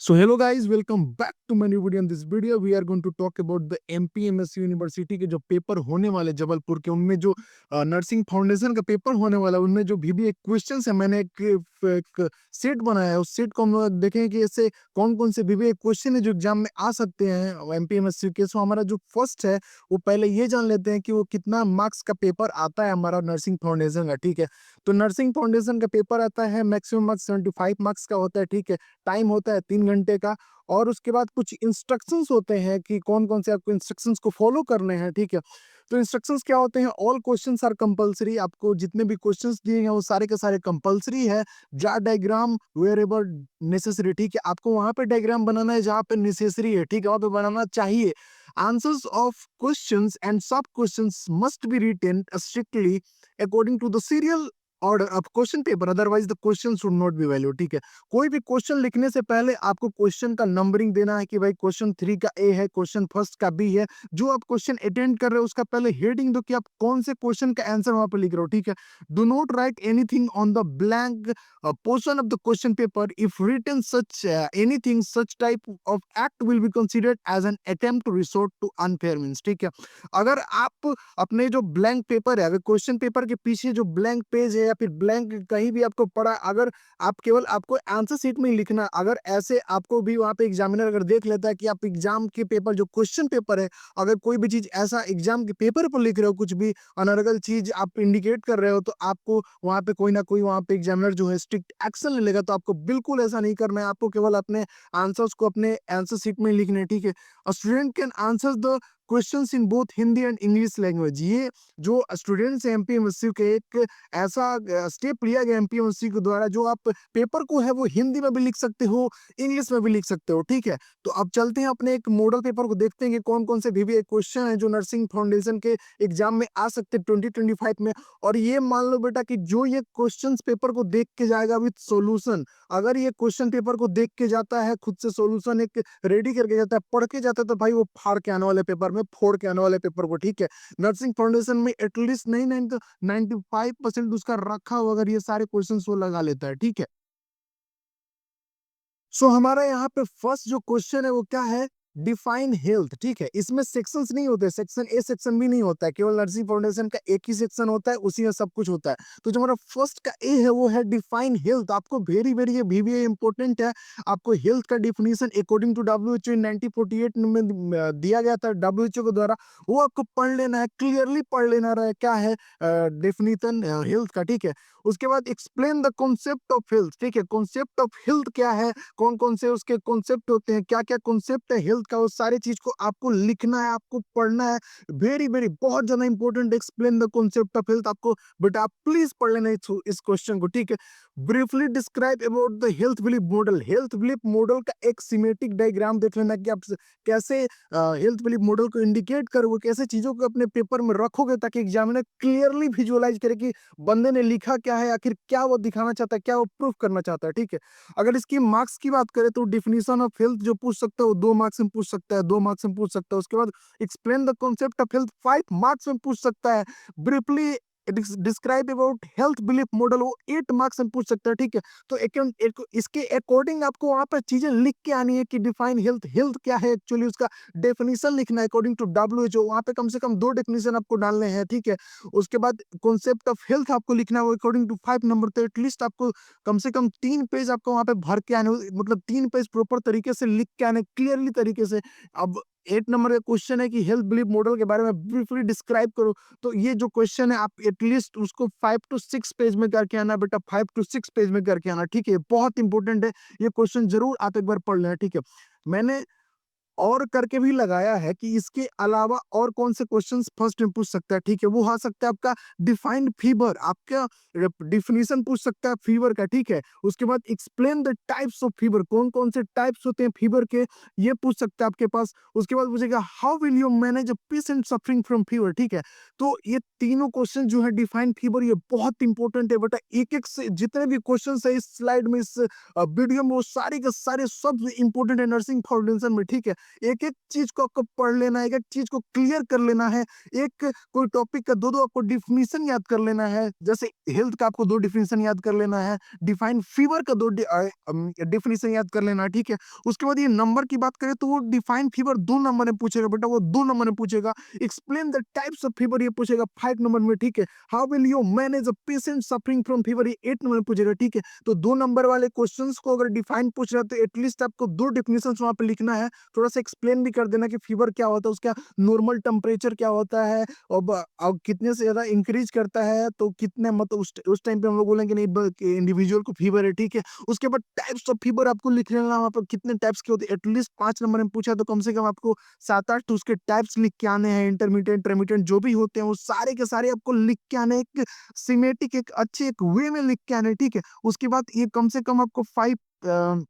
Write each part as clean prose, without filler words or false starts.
So hello guys, welcome back to my new video. In this video we are going to talk about the MPMS university के जो paper होने वाले जबलपुर के, उनमें जो nursing foundation का पेपर होने वाला है, उनमें जो भी क्वेश्चंस है, मैंने एक सेट बनाया है। उस सेट को हम लोग देखें कि ऐसे कौन कौन से भी क्वेश्चन है जो एग्जाम में आ सकते हैं MPMS के। सो हमारा जो फर्स्ट है वो पहले ये जान लेते हैं कि वो कितना मार्क्स का पेपर आता है हमारा नर्सिंग फाउंडेशन का। ठीक है, तो नर्सिंग फाउंडेशन का पेपर आता है मैक्सिमम मार्क्स 75 मार्क्स का होता है। ठीक है, टाइम होता है 3 घंटे का, और उसके बाद कुछ इंस्ट्रक्शंस होते हैं कि कौन कौन से आपको इंस्ट्रक्शंस को फॉलो करने हैं। ठीक है, तो इंस्ट्रक्शंस क्या होते हैं? All questions are compulsory. आपको जितने भी क्वेश्चंस दिए हैं वो सारे के सारे कंपलसरी है। Draw diagram wherever necessary. ठीक है, आपको वहां पे डायग्राम बनाना है जहां पे नेसेसरी है। ठीक है, वहां पे बनाना चाहिए। Answers of questions and sub questions must be written strictly according to the serial order of question paper, otherwise the question should not be value. ठीक है, कोई भी क्वेश्चन लिखने से पहले आपको क्वेश्चन का नंबरिंग देना है कि भाई क्वेश्चन 3 का ए है, क्वेश्चन फर्स्ट का बी है। जो आप क्वेश्चन अटेंड कर रहे हो उसका पहले हेडिंग दो कि आप कौन से क्वेश्चन का आंसर वहां पर लिख रहे हो। ठीक है, do not right anything on the blank portion of the question paper. If written such anything, such type of act will be considered as an attempt to resort to unfair means. ठीक है, अगर आप अपने जो blank paper है, अगर question paper के पीछे जो ब्लैंक पेज है या फिर ब्लैंक कहीं भी आपको पड़ा, अगर आप केवल आपको आंसर शीट में ही लिखना, अगर ऐसे आपको भी वहां पे एग्जामिनर अगर देख लेता है कि आप एग्जाम के पेपर जो क्वेश्चन पेपर है, अगर कोई भी चीज ऐसा एग्जाम के पेपर पर लिख रहे हो, कुछ भी अनर्गल चीज आप इंडिकेट कर रहे हो, तो आपको वहां पे कोई ना कोई वहां पे एग्जामिनर जो है स्ट्रिक्ट एक्शन ले लेगा। तो आपको बिल्कुल ऐसा नहीं करना है, आपको केवल अपने आंसर्स को अपने आंसर शीट में लिखने हैं। ठीक है, a student can answer the questions in both Hindi and English language. ये जो स्टूडेंट्स हैं एमपीएमएससी के, एक ऐसा स्टेप लिया गया एमपीएमएससी के द्वारा, जो आप पेपर को है वो हिंदी में भी लिख सकते हो, इंग्लिश में भी लिख सकते हो। ठीक है, तो अब चलते हैं अपने एक मॉडल पेपर को, देखते हैं कि कौन कौन से भी क्वेश्चन है जो नर्सिंग फाउंडेशन के एग्जाम में आ सकते हैं 2025 में। और ये मान लो बेटा कि जो ये क्वेश्चन पेपर को देख के जाएगा विद सॉल्यूशन, अगर ये क्वेश्चन पेपर को देख के जाता है, खुद से सॉल्यूशन एक रेडी करके जाता है, पढ़ के जाता है, तो भाई वो फाड़ के आने वाले पेपर में, फोड़ के आने वाले पेपर को। ठीक है, नर्सिंग फाउंडेशन में एटलीस्ट नहीं नहीं तो 95% उसका रखा हो, अगर ये सारे क्वेश्चन वो लगा लेता है। ठीक है, सो हमारा यहाँ पे फर्स्ट जो क्वेश्चन है वो क्या है? Define health. ठीक है, इसमें सेक्शंस नहीं होते, सेक्शन ए सेक्शन भी नहीं होता है, केवल नर्सिंग फाउंडेशन का एक ही सेक्शन होता है, उसी में सब कुछ होता है। तो जो हमारा फर्स्ट का ए है वो है डिफाइन हेल्थ। आपको वेरी वेरी ये भी इंपॉर्टेंट है। आपको हेल्थ का डिफिनीशन अकॉर्डिंग टू डब्ल्यूएचओ इन 1948 में दिया गया था डब्ल्यूएचओ के द्वारा, वो आपको पढ़ लेना है, क्लियरली पढ़ लेना रहा क्या है डेफिनेशन हेल्थ का। ठीक है, उसके बाद explain the concept of health. ठीक है, कॉन्सेप्ट ऑफ हेल्थ क्या है, कौन कौन से उसके कॉन्सेप्ट होते हैं, क्या क्या कॉन्सेप्ट है हेल्थ का, उस सारी चीज को आपको लिखना है, आपको पढ़ना है। वेरी वेरी बहुत ज्यादा important, explain the concept of health. आपको बेटा आप प्लीज पढ़ लेना इस क्वेश्चन को। ठीक है, briefly describe about the health belief model. Health belief model का एक सिमेटिक डायग्राम देख लेना कि आप कैसे हेल्थ बिलीफ मॉडल को इंडिकेट करोगे, कैसे चीजों को अपने पेपर में रखोगे, ताकि एग्जामिनर क्लियरली विजुअलाइज करे कि बंदे ने लिखा क्या है, आखिर क्या वो दिखाना चाहता है, क्या वो प्रूफ करना चाहता है। ठीक है, अगर इसकी मार्क्स की बात करें तो डिफिनीशन ऑफ हेल्थ जो पूछ सकता है वो 2 मार्क्स में पूछ सकता है, 2 मार्क्स में पूछ सकता है। उसके बाद explain the concept of health 5 marks में पूछ सकता है। Briefly describe about health belief model वो 8 मार्क्स में पूछ सकता है। ठीक है, तो इसके अकॉर्डिंग आपको वहां पर चीजें लिख के आनी है कि डिफाइन हेल्थ, हेल्थ क्या है एक्चुअली, उसका डेफिनेशन लिखना है अकॉर्डिंग टू डब्ल्यूएचओ। वहां पे कम से कम 2 डेफिनेशन आपको डालने हैं। ठीक है, उसके बाद कॉन्सेप्ट ऑफ हेल्थ आपको लिखना है अकॉर्डिंग टू 5 नंबर, तो एटलीस्ट आपको कम से कम 3 पेज आपको वहां पे भर के आने, मतलब 3 पेज प्रॉपर तरीके से लिख के आने, क्लियरली तरीके से। अब 8 नंबर का क्वेश्चन है कि हेल्थ बिलीफ मॉडल के बारे में ब्रीफली डिस्क्राइब करो। तो ये जो क्वेश्चन है आप एटलीस्ट उसको 5 to 6 पेज में करके आना बेटा, 5 to 6 पेज में करके आना। ठीक है, बहुत इंपॉर्टेंट है ये क्वेश्चन, जरूर आप एक बार पढ़ लेना। ठीक है, मैंने और करके भी लगाया है कि इसके अलावा और कौन से क्वेश्चंस फर्स्ट में पूछ सकता है। ठीक है, वो आ सकता है आपका डिफाइंड फीवर, आपका डिफिनीशन पूछ सकता है फीवर का। ठीक है, उसके बाद explain the types of fever, कौन कौन से टाइप्स होते हैं फीवर के, ये पूछ सकता है आपके पास। उसके बाद पूछेगा how will you manage a patient suffering from fever. ठीक है, तो ये तीनों क्वेश्चन जो है डिफाइंड फीवर, ये बहुत इंपॉर्टेंट है बेटा। एक एक से जितने भी क्वेश्चन है इस स्लाइड में, इस वीडियो में, वो सारे के सारे सब इंपॉर्टेंट है नर्सिंग फाउंडेशन में। ठीक है, एक-एक चीज़ को आपको पढ़ लेना है, एक-एक चीज़ को क्लियर कर लेना है। एक कोई टॉपिक का 2-2 आपको डेफिनिशन याद कर लेना है। जैसे हेल्थ का आपको 2 डेफिनिशन याद कर लेना है, डिफाइन फीवर का 2 डेफिनिशन याद कर लेना है, ठीक है? उसके बाद ये नंबर की बात करें तो वो डिफाइन फीवर 2 नंबर में पूछेगा बेटा, वो 2 नंबर में पूछेगा। Explain the types of fever ये पूछेगा 5 नंबर में, ठीक है? How will you manage a patient suffering from fever ये 8 नंबर में पूछेगा, ठीक है? तो 2 नंबर वाले क्वेश्चंस को अगर डिफाइन पूछ रहा है तो एटलीस्ट आपको 2 डेफिनिशंस वहाँ पे लिखना है। थोड़ा-सा एक्सप्लेन भी कर देना कि फीवर क्या होता है, उसका नॉर्मल टेम्परेचर क्या होता है और कितने से ज़्यादा इंक्रीज़ करता है तो कितने मतलब उस टाइम पे हम लोग बोलेंगे नहीं कि इंडिविजुअल को फीवर है, ठीक है? उसके बाद टाइप्स ऑफ फीवर आपको लिख लेना, वहाँ पे कितने टाइप्स के होते हैं, एटलीस्ट 5 नंबर में पूछा तो कम से कम आपको 7-8 तो उसके टाइप्स लिख के आने हैं, इंटरमिटेंट, रेमिटेंट जो भी होते हैं वो सारे के सारे आपको लिख के आने हैं, एक सिमेटिक एक अच्छे एक वे में लिख के आने हैं, ठीक है? उसके बाद ये कम से कम आपको 5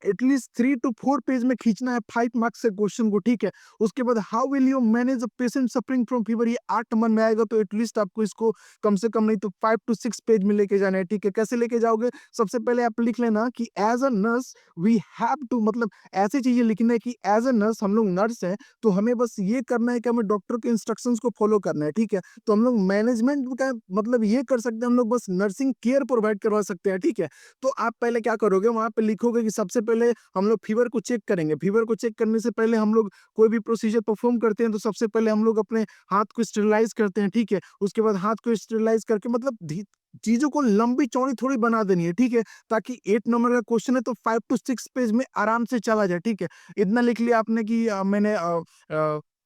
एटलीस्ट 3 टू 4 पेज में खींचना है 5 मार्क्स के क्वेश्चन को, ठीक है? उसके बाद how will you manage a patient suffering from fever ये 8 नंबर में आएगा तो एटलीस्ट आपको इसको कम से कम नहीं तो 5 टू 6 पेज में लेके जाना है, ठीक है? कैसे लेके जाओगे? सबसे पहले आप लिख लेना कि as a nurse we have to मतलब ऐसी चीज़ें लिखना है कि एज़ अ नर्स हम लोग नर्स हैं, तो हमें बस ये करना है कि हमें डॉक्टर के इंस्ट्रक्शंस को फॉलो करना है, ठीक है? तो हम लोग मैनेजमेंट का मतलब ये कर सकते हैं, हम लोग बस नर्सिंग केयर प्रोवाइड करवा सकते हैं, ठीक है? तो आप पहले क्या करोगे वहाँ पे लिखोगे कि सबसे पहले हम लोग फीवर को चेक करेंगे। फीवर को चेक करने से पहले हम लोग कोई भी प्रोसीजर परफॉर्म करते हैं तो सबसे पहले हम लोग अपने हाथ को स्टेरिलाइज़ करते हैं, ठीक है? उसके बाद हाथ को स्टेरिलाइज़ करके मतलब धी चीज़ों को लंबी-चौड़ी थोड़ी बना देनी है, ठीक है? ताकि 8 नंबर का क्वेश्चन है तो 5 टू 6 पेज में आराम से चला जाए, ठीक है? इतना लिख लिया आपने कि मैंने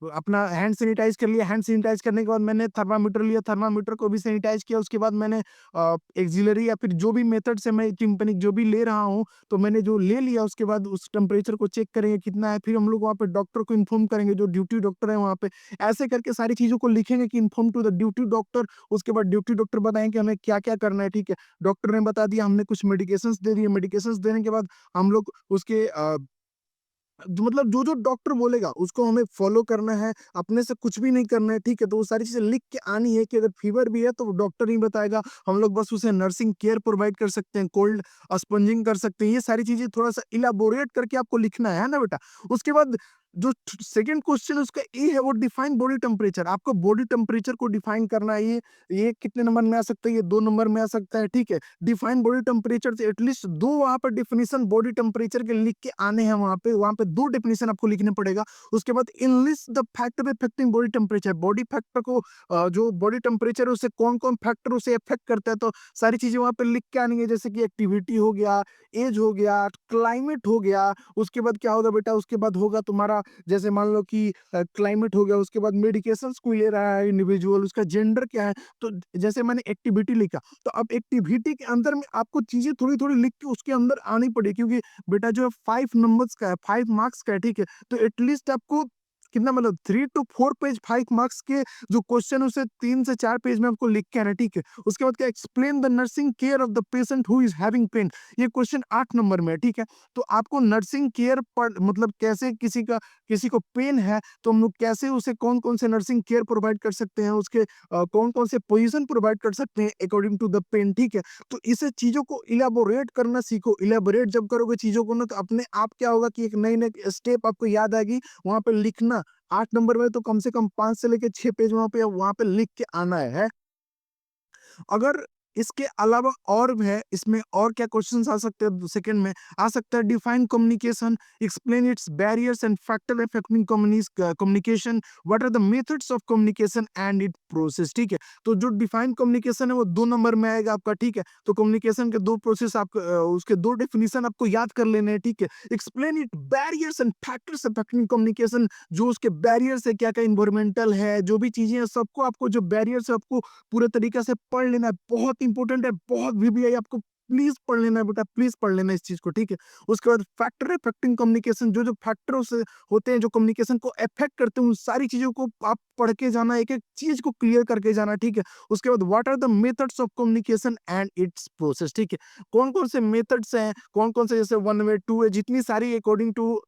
अपना हैंड सैनिटाइज़ कर लिया, हैंड सैनिटाइज़ करने के बाद मैंने थर्मामीटर लिया, थर्मामीटर को भी सैनिटाइज़ किया, उसके बाद मैंने ऑक्सिलरी या फिर जो भी मेथड से मैं टिम्पनिक जो भी ले रहा हूँ, तो मैंने जो ले लिया उसके बाद उस टेम्परेचर को चेक करेंगे कितना है, फिर हम लोग वहाँ पे डॉक्टर को इन्फॉर्म करेंगे जो ड्यूटी डॉक्टर है वहाँ पे। ऐसे करके सारी चीज़ों को लिखेंगे कि inform to the duty doctor, उसके बाद ड्यूटी डॉक्टर बताएँगे हमें क्या-क्या करना है, ठीक है? डॉक्टर ने बता दिया, हमने कुछ मेडिकेशंस दे दिए, मेडिकेशंस देने के बाद हम लोग उसके जो मतलब जो-जो डॉक्टर बोलेगा उसको हमें फ़ॉलो करना है, अपने से कुछ भी नहीं करना है, ठीक है? तो वो सारी चीज़ें लिख के आनी है कि अगर फ़ीवर भी है तो वो डॉक्टर ही बताएगा, हम लोग बस उसे नर्सिंग केयर प्रोवाइड कर सकते हैं, कोल्ड स्पंजिंग कर सकते हैं, ये सारी चीज़ें थोड़ा-सा इलैबोरेट करके आपको लिखना है ना बेटा? उसके बाद जो सेकंड क्वेश्चन है उसका ए है वो डिफाइन बॉडी टेम्परेचर, आपको बॉडी टेम्परेचर को डिफाइन करना है, ये कितने नंबर में आ सकता है, ये 2 नंबर में आ सकता है, ठीक है? डिफाइन बॉडी टेम्परेचर से एटलीस्ट 2 वहाँ पर डेफिनिशन बॉडी टेम्परेचर के लिख के आने हैं वहाँ पे 2 डेफिनिशन आपको लिखना पड़ेगा। उसके बाद analyst the factor affecting body temperature, body factor को जो बॉडी टेम्परेचर है उससे कौन-कौन फैक्टर उसे अफेक्ट करता है, तो सारी चीज़ें वहाँ पे लिख के आनी है जैसे कि एक्टिविटी हो गया, एज हो गया, क्लाइमेट हो गया, उसके बाद क्या होगा बेटा, उसके बाद होगा तुम्हारा जैसे मान लो कि क्लाइमेट हो गया, उसके बाद मेडिकेशंस कोई ले रहा है इंडिविजुअल, उसका जेंडर क्या है, तो जैसे मैंने एक्टिविटी लिखा, तो अब एक्टिविटी के अंदर में आपको चीज़ें थोड़ी-थोड़ी लिख के उसके अंदर आनी पड़ेगी क्योंकि बेटा जो है 5 नंबर्स का है, 5 मार्क्स का है, ठीक है? तो एटलीस्ट आपको कितना मतलब 3 टू 4 पेज 5 मार्क्स के जो क्वेश्चन उसे 3 से 4 पेज में आपको लिख के आना है, ठीक है? उसके बाद क्या explain the nursing care of the patient who is having pain, ये क्वेश्चन 8 नंबर में है, ठीक है? तो आपको नर्सिंग केयर पर मतलब कैसे किसी को पेन है, तो हम लोग कैसे उसे कौन-कौन से नर्सिंग केयर प्रोवाइड कर सकते हैं, उसके कौन-कौन से पोज़ीशन प्रोवाइड कर सकते हैं अकॉर्डिंग टू द पेन, ठीक है? तो इसे चीज़ों को इलैबोरेट करना सीखो, इलैबोरेट जब करोगे चीज़ों को ना तो अपने आप क्या होगा कि एक नई-नई स्टेप आपको याद आएगी, वहाँ पे लिखना 8 नंबर में तो कम से कम 5 से लेके 6 पेज वहाँ पे लिख के आना है। अगर इसके अलावा और भी है, इसमें और क्या क्वेश्चंस आ सकते हैं सेकंड में, आ सकता है define communication, explain its barriers and factor affecting communication, what are the methods of communication and it process, ठीक है? तो जो डिफाइन कम्युनिकेशन है वो 2 नंबर में आएगा आपका, ठीक है? तो कम्युनिकेशन के 2 प्रोसेस उसके 2 डेफिनिशन आपको याद कर लेने हैं, ठीक है? Explain it barriers and factors affecting communication, जो उसके बैरियर्स है, क्या-क्या एनवायरमेंटल है, जो भी चीज़ें हैं सबको आपको जो बैरियर्स है आपको पूरे तरीके से पढ़ लेना है, बहुत इंपॉर्टेंट है, बहुत वीवीआई आपको प्लीज़ पढ़ लेना है बेटा, प्लीज़ पढ़ लेना है इस चीज़ को, ठीक है? उसके बाद फैक्टर अफेक्टिंग कम्युनिकेशन, जो-जो फैक्टर्स होते हैं, जो कम्युनिकेशन को अफेक्ट करते हैं, उन सारी चीज़ों को आप पढ़ के जाना, एक-एक चीज़ को क्लियर करके जाना, ठीक है? उसके बाद what are the methods of communication and its process, ठीक है? कौन-कौन से मेथड्स हैं, कौन-कौन से जैसे वन वे, टू वे, जितनी सारी अकॉर्डिंग टू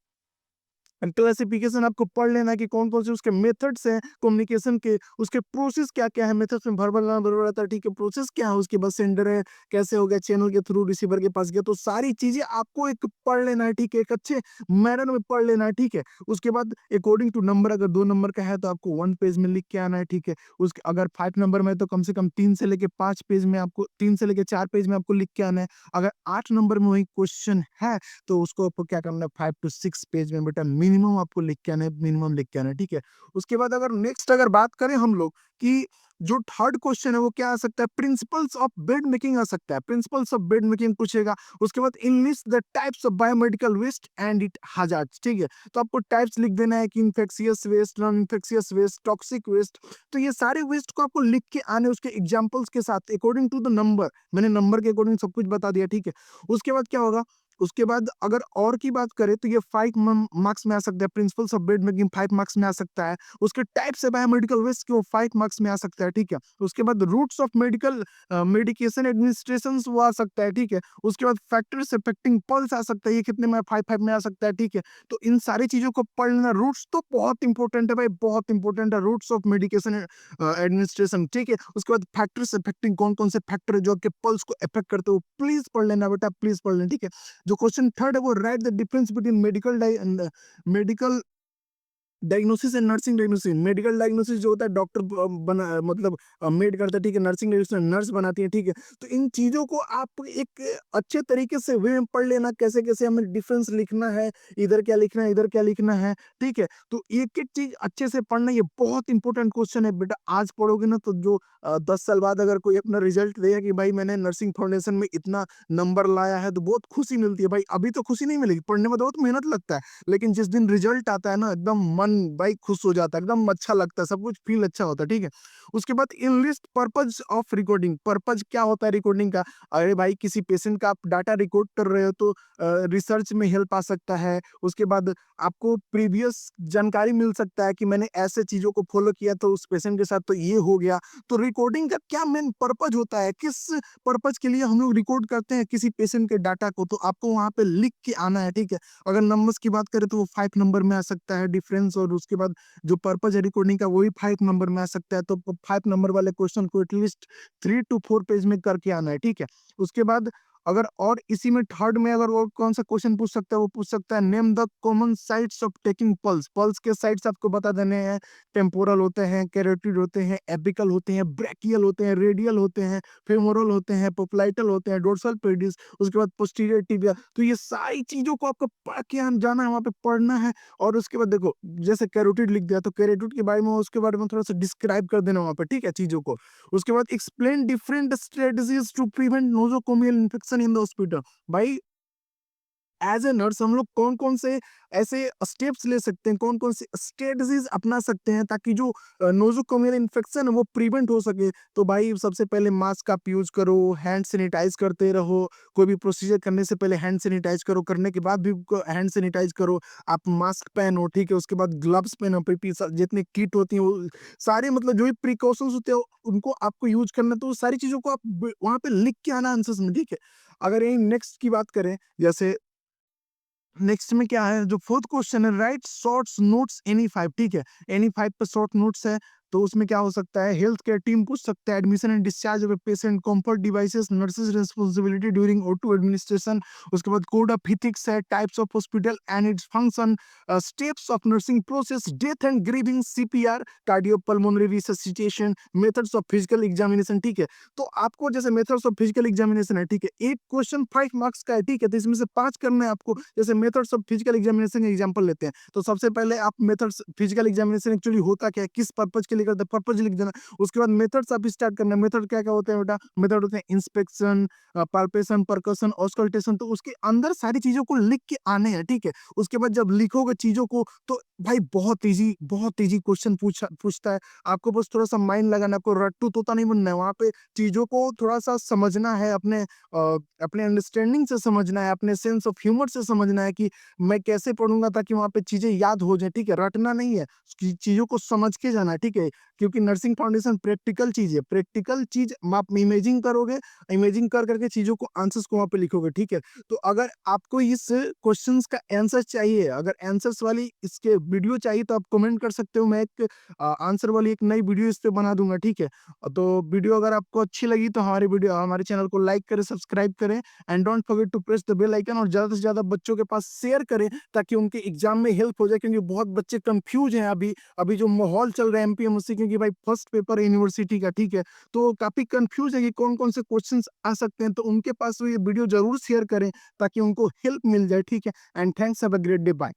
क्लासिफिकेशन आपको पढ़ लेना है कि कौन-कौन से उसके मेथड्स हैं कम्युनिकेशन के, उसके प्रोसेस क्या-क्या है, मेथड्स में वर्बल नॉन-वर्बल रहता है, ठीक है, प्रोसेस क्या है उसके, बस सेंडर है, कैसे हो गया, चैनल के थ्रू रिसीवर के पास गया, तो सारी चीज़ें आपको एक पढ़ लेना है, ठीक है, एक अच्छे मैनर में पढ़ लेना है, ठीक है। उसके बाद अकॉर्डिंग टू नंबर, अगर 2 नंबर का है तो आपको 1 पेज में लिख के आना है, ठीक है। उसके अगर 5 नंबर में है तो कम से कम 3 से लेके 5 पेज में आपको 3 से लेके 4 पेज में आपको लिख के आना है। अगर 8 नंबर में वही क्वेश्चन है तो उसको आपको क्या करना है, 5 टू 6 पेज में बेटा मिनिमम आपको लिख के आना है, मिनिमम लिख के आना है, ठीक है। उसके बाद अगर नेक्स्ट अगर बात करें हम लोग कि जो थर्ड क्वेश्चन है वो क्या आ सकता है, प्रिंसिपल्स ऑफ बेड मेकिंग आ सकता है, प्रिंसिपल्स ऑफ बेड मेकिंग पूछेगा। उसके बाद enlist the types of biomedical waste and it hazards, ठीक है। तो आपको टाइप्स लिख देना है कि infectious waste, non infectious waste, toxic waste, तो ये सारे वेस्ट को आपको लिख के आने उसके एग्जांपल्स के साथ अकॉर्डिंग टू द नंबर, मैंने नंबर के अकॉर्डिंग सब कुछ बता दिया, ठीक है। उसके बाद क्या होगा, उसके बाद अगर और की बात करें तो ये 5 मार्क्स में आ सकता है, principles of bed making 5 marks में आ सकता है, उसके टाइप्स है बायोमेडिकल वेस्ट के वो 5 मार्क्स में आ सकता है, ठीक है। उसके बाद routes of medical medication administration वो आ सकता है, ठीक है। उसके बाद फैक्टर्स अफेक्टिंग पल्स आ सकता है, ये कितने में 5 में आ सकता है, ठीक है। तो इन सारी चीजों को पढ़ लेना, रूट्स तो बहुत इंपॉर्टेंट है भाई, बहुत इंपॉर्टेंट है, रूट्स ऑफ मेडिकेशन एडमिनिस्ट्रेशन, ठीक है। उसके बाद फैक्टर्स अफेक्टिंग, कौन कौन से फैक्टर है जो आपके पल्स को अफेक्ट करते हो, प्लीज पढ़ लेना बेटा, प्लीज पढ़ लेना, ठीक है। जो क्वेश्चन थर्ड है वो right the difference between medical diagnosis and nursing diagnosis. Medical diagnosis जो होता है डॉक्टर बना मतलब मेड करता है, ठीक है। नर्सिंग डायग्नोसिस नर्स बनाती है, ठीक है। तो इन चीजों को आप एक अच्छे तरीके से वे में पढ़ लेना, कैसे कैसे हमें डिफरेंस लिखना है, इधर क्या लिखना है, इधर क्या लिखना है, ठीक है। तो एक एक चीज अच्छे से पढ़ना, ये बहुत इंपॉर्टेंट क्वेश्चन है बेटा। आज पढ़ोगे ना तो जो 10 साल बाद अगर कोई अपना रिजल्ट देगा कि भाई मैंने नर्सिंग फाउंडेशन में इतना नंबर लाया है, तो बहुत खुशी मिलती है भाई। अभी तो खुशी नहीं मिलेगी, पढ़ने में तो बहुत मेहनत लगता है, लेकिन जिस दिन रिजल्ट आता है ना, एकदम मन भाई खुश हो जाता है, एकदम अच्छा लगता है, सब कुछ फील अच्छा होता है, ठीक है। उसके बाद enlist purpose of recording, purpose क्या होता है रिकॉर्डिंग का, अरे भाई किसी पेशेंट का आप डाटा रिकॉर्ड कर रहे हो तो रिसर्च में हेल्प आ सकता है। उसके बाद आपको प्रीवियस जानकारी मिल सकता है कि मैंने ऐसे चीजों को फॉलो किया तो उस पेशेंट के साथ तो ये हो गया। तो रिकॉर्डिंग का क्या मेन पर्पज होता है, किस पर्पज के लिए हम लोग रिकॉर्ड करते हैं किसी पेशेंट के डाटा को, तो आपको वहां पे लिख के आना है, ठीक है। अगर नंबर्स की बात करें तो वो 5 नंबर में आ सकता है डिफरेंस, और उसके बाद जो पर्पज है रिकॉर्डिंग का वो भी 5 नंबर में आ सकता है। तो 5 नंबर वाले क्वेश्चन को एटलीस्ट 3 टू 4 पेज में करके आना है, ठीक है। उसके बाद अगर और इसी में थर्ड में अगर और कौन सा क्वेश्चन पूछ सकता है, वो पूछ सकता है name the common sites of taking pulse. Pulse के साइट्स आपको बता देने हैं, टेम्पोरल होते हैं, कैरोटिड होते हैं, एपिकल होते हैं, ब्रैकियल होते हैं, रेडियल होते हैं, फेमोरल होते हैं, पोप्लाइटल होते हैं, डोर्सल पेडिस, उसके बाद पोस्टीरियर टिबिया। तो ये सारी चीजों को आपको पढ़ के जाना है, वहां पे पढ़ना है। और उसके बाद देखो जैसे कैरोटिड लिख दिया तो कैरोटिड के बारे में, उसके बारे में थोड़ा सा डिस्क्राइब कर देना वहां पे, ठीक है, चीजों को। उसके बाद explain different strategies to prevent nosocomial infection in the hospital. भाई एज ए नर्स हम लोग कौन कौन से ऐसे स्टेप्स ले सकते हैं, कौन कौन से स्ट्रेटजीज अपना सकते हैं ताकि जो नोजोकोमियल इन्फेक्शन है वो प्रिवेंट हो सके। तो भाई सबसे पहले मास्क आप यूज करो, हैंड सैनिटाइज करते रहो, कोई भी प्रोसीजर करने से पहले हैंड सैनिटाइज करो, करने के बाद भी हैंड सैनिटाइज करो। आप मास्क पहनो, ठीक है। उसके बाद ग्लव्स पहनो, पीपी जितनी किट होती है वो सारे, मतलब जो भी प्रिकॉशंस होते हैं उनको आपको यूज करना। तो सारी चीजों को आप वहां पे लिख के आना आंसर्स में, ठीक है। अगर यही नेक्स्ट की बात करें, जैसे नेक्स्ट में क्या है, जो फोर्थ क्वेश्चन है, राइट शॉर्ट्स नोट्स एनी 5, ठीक है। एनी 5 पे शॉर्ट नोट्स है, तो उसमें क्या हो सकता है, हेल्थ केयर टीम पूछ सकता है, admission and discharge of a patient, comfort devices, nurses responsibility during O2 administration. उसके बाद कोड ऑफ एथिक्स है, types of hospital and its function, steps of nursing process, death and grieving, CPR, cardiopulmonary resuscitation, methods of physical examination, ठीक है। तो आपको जैसे methods of physical examination है, ठीक है, एक क्वेश्चन 5 मार्क्स का है, ठीक है, तो इसमें से 5 करना है आपको। जैसे methods of physical examination example लेते हैं, तो सबसे पहले आप मेथड्स फिजिकल एग्जामिनेशन एक्चुअली होता क्या है, किस पर्पज के लिए करते हैं, पर्पज लिख देना। उसके बाद मेथड्स आप स्टार्ट करना। मेथड क्या क्या होते हैं बेटा, मेथड होते हैं इंस्पेक्शन, पाल्पेशन, परकशन, ऑस्कल्टेशन। तो उसके अंदर सारी चीजों को लिख के आने हैं, ठीक है। उसके बाद जब लिखोगे चीजों को तो भाई बहुत इजी क्वेश्चन पूछता है। आपको बस थोड़ा सा माइंड लगाना, आपको रट्टू तोता नहीं बनना है, वहां पे चीजों को थोड़ा सा समझना है, अपने अंडरस्टैंडिंग से समझना है, अपने सेंस ऑफ ह्यूमर से समझना है कि मैं कैसे पढ़ूंगा ताकि वहां पे चीजें याद हो जाए, ठीक है। रटना नहीं है, चीजों को समझ के जाना है, ठीक है। क्योंकि नर्सिंग फाउंडेशन प्रैक्टिकल चीज है, प्रैक्टिकल चीज आप इमेजिंग करोगे, इमेजिंग कर करके चीजों को आंसर्स को वहां पे लिखोगे, ठीक है। तो अगर आपको इस क्वेश्चंस का आंसर चाहिए, अगर आंसर्स वाली इसके वीडियो चाहिए तो आप कमेंट कर सकते हो, मैं एक आंसर वाली एक नई वीडियो इस पे बना दूंगा, ठीक है। तो वीडियो अगर आपको अच्छी लगी तो हमारे चैनल को लाइक करें, सब्सक्राइब करें and don't forget to press the bell icon, और ज्यादा से ज्यादा बच्चों के पास शेयर करें ताकि उनके एग्जाम में हेल्प हो जाए, क्योंकि बहुत बच्चे कंफ्यूज हैं अभी। अभी जो माहौल चल रहा है एमपीएमसी, क्योंकि भाई फर्स्ट पेपर है यूनिवर्सिटी का, ठीक है, तो काफी कंफ्यूज है कि कौन कौन से क्वेश्चंस आ सकते हैं, तो उनके पास ये वीडियो जरूर शेयर करें ताकि उनको हेल्प मिल जाए, ठीक है। And thanks, have a great day, bye.